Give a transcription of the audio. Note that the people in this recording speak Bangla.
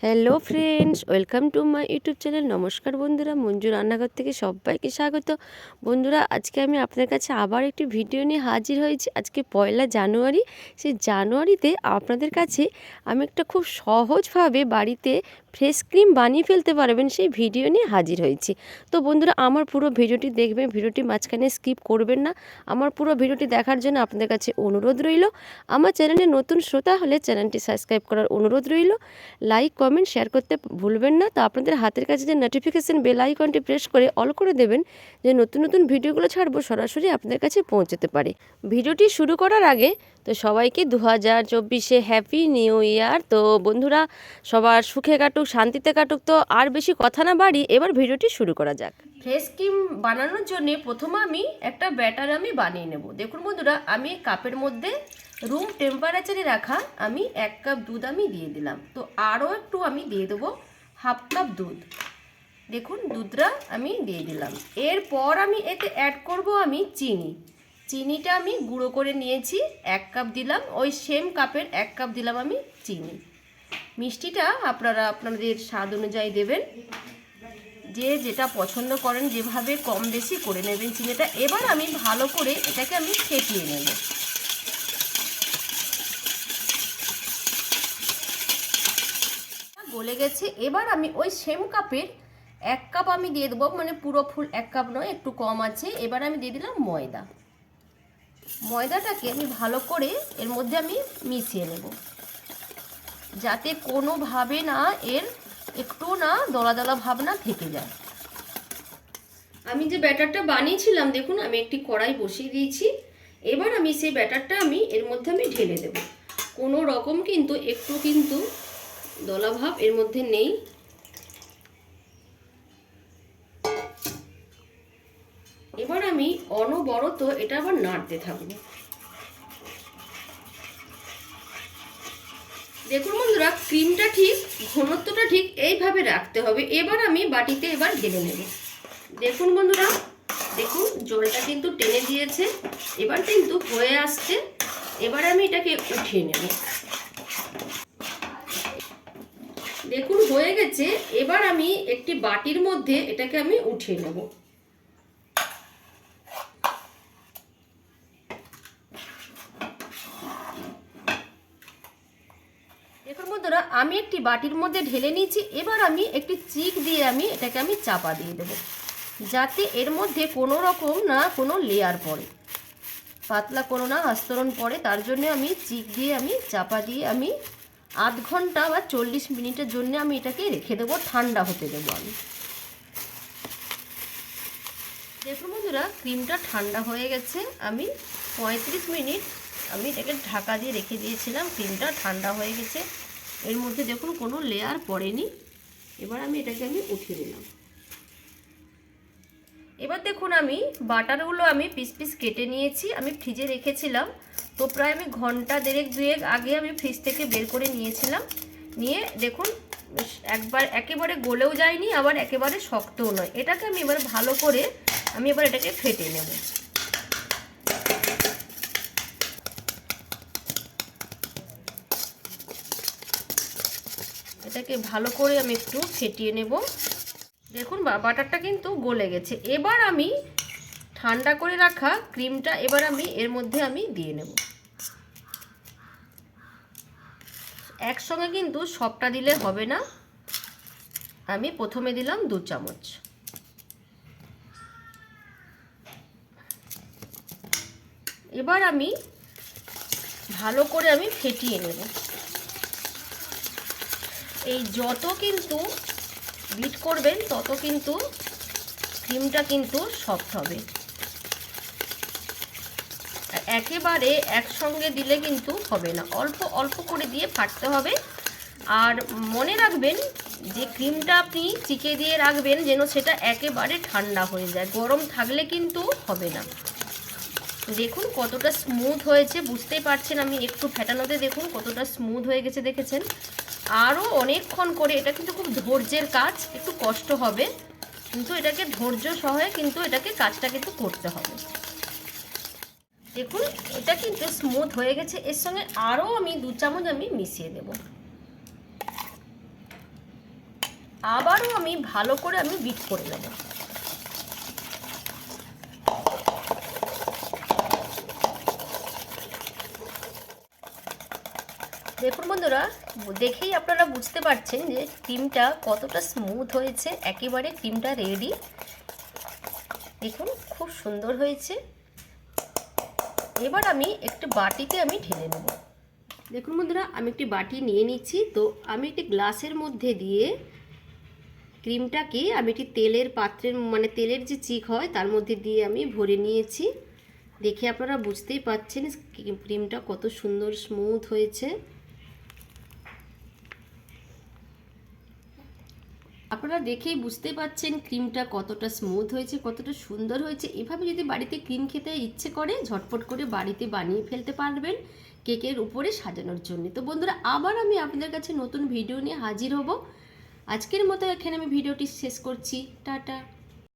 Hello friends, welcome to my YouTube channel. নমস্কার বন্ধুরা, মঞ্জু রান্নাঘর থেকে সবাইকে স্বাগত। বন্ধুরা, আজকে আমি আপনাদের কাছে আবার একটি ভিডিও নিয়ে হাজির হয়েছি। আজকে 1 জানুয়ারি। সেই জানুয়ারিতে আপনাদের কাছে আমি একটা খুব সহজভাবে বাড়িতে ফ্রেশ ক্রিম বানিয়ে ফেলতে পারবেন সেই ভিডিও নিয়ে হাজির হয়েছি। তো বন্ধুরা, আমার পুরো ভিডিওটি দেখবেন, ভিডিওটি মাঝখানে স্কিপ করবেন না। আমার পুরো ভিডিওটি দেখার জন্য আপনাদের কাছে অনুরোধ রইল। আমার চ্যানেলে নতুন শ্রোতা হলে চ্যানেলটি সাবস্ক্রাইব করার অনুরোধ রইল। লাইক কমেন্ট শেয়ার করতে ভুলবেন না। তো আপনাদের হাতের কাছে যে নোটিফিকেশান বেল আইকনটি প্রেস করে অল করে দেবেন, যে নতুন নতুন ভিডিওগুলো ছাড়বো সরাসরি আপনাদের কাছে পৌঁছতে পারে। ভিডিওটি শুরু করার আগে তো সবাইকে 2024 হ্যাপি নিউ ইয়ার। তো বন্ধুরা, সবার সুখে কাটুক, শান্তিতে কাটুক। তো আর বেশি কথা না বাড়ি, এবার ভিডিওটি শুরু করা যাক। ফেস ক্রিম বানানোর জন্য প্রথমে আমি একটা ব্যাটার বানিয়ে নেব। দেখুন বন্ধুরা, আমি কাপের মধ্যে রুম টেম্পারেচারে রাখা আমি 1 কাপ দুধ দিয়ে দিলাম। তো আরও একটু আমি দিয়ে দেবো 1/2 কাপ দুধ। দেখুন, দুধটা আমি দিয়ে দিলাম। এরপর আমি এতে অ্যাড করব আমি চিনিটা আমি গুঁড়ো করে নিয়েছি, 1 কাপ দিলাম। ওই সেম কাপের 1 কাপ দিলাম আমি চিনি। মিষ্টিটা আপনারা আপনাদের স্বাদ অনুযায়ী দেবেন, যে যেটা পছন্দ করেন যেভাবে কম বেশি করে নেবেন চিনিটা। এবার আমি ভালো করে এটাকে আমি ফেটিয়ে নেব। গলে গেছে। এবার আমি ওই সেম কাপের 1 কাপ আমি দিয়ে দেবো, মানে পুরো ফুল 1 কাপ নয়, একটু কম আছে। এবার আমি দিয়ে দিলাম ময়দাটাকে আমি ভালো করে এর মধ্যে আমি মিশিয়ে নেব, যাতে কোনোভাবে না এর একটু না দলা দলা ভাব না থেকে যায়। আমি যে ব্যাটারটা বানিয়েছিলাম, দেখুন আমি একটি কড়াই বসিয়ে দিয়েছি। এবার আমি সেই ব্যাটারটা এর মধ্যে আমি ঢেলে দেব। কোনো রকম কিন্তু একটু কিন্তু দলাভাব এর মধ্যে নেই। এবার আমি অনবরত এটা আবার নাড়তে থাকবো। দেখুন বন্ধুরা, ক্রিমটা ঠিক, ঘনত্বটা ঠিক এইভাবে রাখতে হবে। এবার আমি বাটিতে ঢেলে নেব। দেখুন বন্ধুরা, দেখুন জলটা কিন্তু টেনে দিয়েছে, এবার কিন্তু হয়ে আসছে। এবার আমি এটাকে উঠিয়ে নেব। দেখুন হয়ে গেছে। এবার আমি একটি বাটির মধ্যে এটাকে আমি উঠিয়ে নেব। দেখুন বন্ধুরা, আমি একটি বাটির মধ্যে ঢেলে নিয়েছি। এবার আমি একটি চিক দিয়ে এটাকে চাপা দিয়ে দেব, যাতে এর মধ্যে কোনো রকম না কোনো লেয়ার পড়ে, পাতলা কোনো না আস্তরণ পড়ে। তার জন্য আমি চিক দিয়ে চাপা দিয়ে আধ ঘন্টা বা 40 মিনিটের জন্য আমি এটাকে রেখে দেবো, ঠান্ডা হতে দেবো আমি। দেখুন বন্ধুরা, ক্রিমটা ঠান্ডা হয়ে গেছে। আমি 35 মিনিট এটাকে ঢাকা দিয়ে রেখে দিয়েছিলাম। ক্রিমটা ঠান্ডা হয়ে গেছে, এর মধ্যে দেখুন কোনো লেয়ার পড়েনি। এবার এটাকে উঠিয়ে নিলাম। এবার দেখুন, আমি বাটারগুলো পিস পিস কেটে নিয়েছি, আমি ফ্রিজে রেখেছিলাম। তো প্রায় আমি ঘন্টা দেড়েক দুয়েক আগে আমি ফ্রিজ থেকে বের করে নিয়েছিলাম। নিয়ে দেখুন, একবার একেবারে গলেও যায়নি, আবার একেবারে শক্তও নয়। এটাকে আমি এবার ভালো করে এবার এটাকে ফেটে নেব। এটাকে ভালো করে আমি একটু ফেটিয়ে নেব। দেখুন বাটারটা কিন্তু গলে গেছে। এবার আমি ঠান্ডা করে রাখা ক্রিমটা এর মধ্যে দিয়ে নেব। একসঙ্গে কিন্তু সবটা দিলে হবে না, আমি প্রথমে দিলাম 2 চামচ। এবার আমি ভালো করে ফেটিয়ে নেব। এই যত কিন্তু বিট করবেন তত কিন্তু ক্রিমটা কিন্তু সফট হবে। একেবারে একসঙ্গে দিলে কিন্তু হবে না, অল্প অল্প করে দিয়ে ফাটতে হবে। আর মনে রাখবেন যে ক্রিমটা আপনি চিকে দিয়ে রাখবেন যেন সেটা একেবারে ঠান্ডা হয়ে যায়, গরম থাকলে কিন্তু হবে না। দেখুন কতটা স্মুথ হয়েছে, বুঝতেই পারছেন। আমি একটু ফেটানোতে দেখুন কতটা স্মুথ হয়ে গেছে, দেখেছেন। আরও অনেকক্ষণ করে, এটা কিন্তু খুব ধৈর্যের কাজ, একটু কষ্ট হবে, কিন্তু এটাকে ধৈর্য সহে কিন্তু এটাকে কাজটা কিন্তু করতে হবে। দেখুন এটা কিন্তু স্মুথ হয়ে গেছে। এর সঙ্গে আরও আমি 2 চামচ মিশিয়ে দেব। আবারও আমি ভালো করে বিট করে নেব। দেখুন বন্ধুরা, দেখেই আপনারা বুঝতে পারছেন যে ক্রিমটা কতটা স্মুথ হয়েছে, একেবারে ক্রিমটা রেডি। দেখুন খুব সুন্দর হয়েছে। এবার আমি একটু বাটিতে ঢেলে নেব। দেখুন বন্ধুরা, আমি একটি বাটি নিয়ে নিচ্ছি। তো আমি একটি গ্লাসের মধ্যে দিয়ে ক্রিমটাকে একটি তেলের পাত্রের তেলের যে চিক হয় তার মধ্যে দিয়ে ভরে নিয়েছি। দেখে আপনারা বুঝতেই পাচ্ছেন ক্রিমটা কত সুন্দর স্মুথ হয়েছে। আপনারা দেখেই বুঝতে পাচ্ছেন ক্রিমটা কতটা স্মুথ হয়েছে, কতটা সুন্দর হয়েছে। এভাবে যদি বাড়িতে ক্রিম খেতে ইচ্ছে করে ঝটপট করে বাড়িতে বানিয়ে ফেলতে পারবেন কেকের উপরে সাজানোর জন্য। তো বন্ধুরা, আবার আমি আপনাদের কাছে নতুন ভিডিও নিয়ে হাজির হব। আজকের মতো এখানে আমি ভিডিওটি শেষ করছি। টাটা।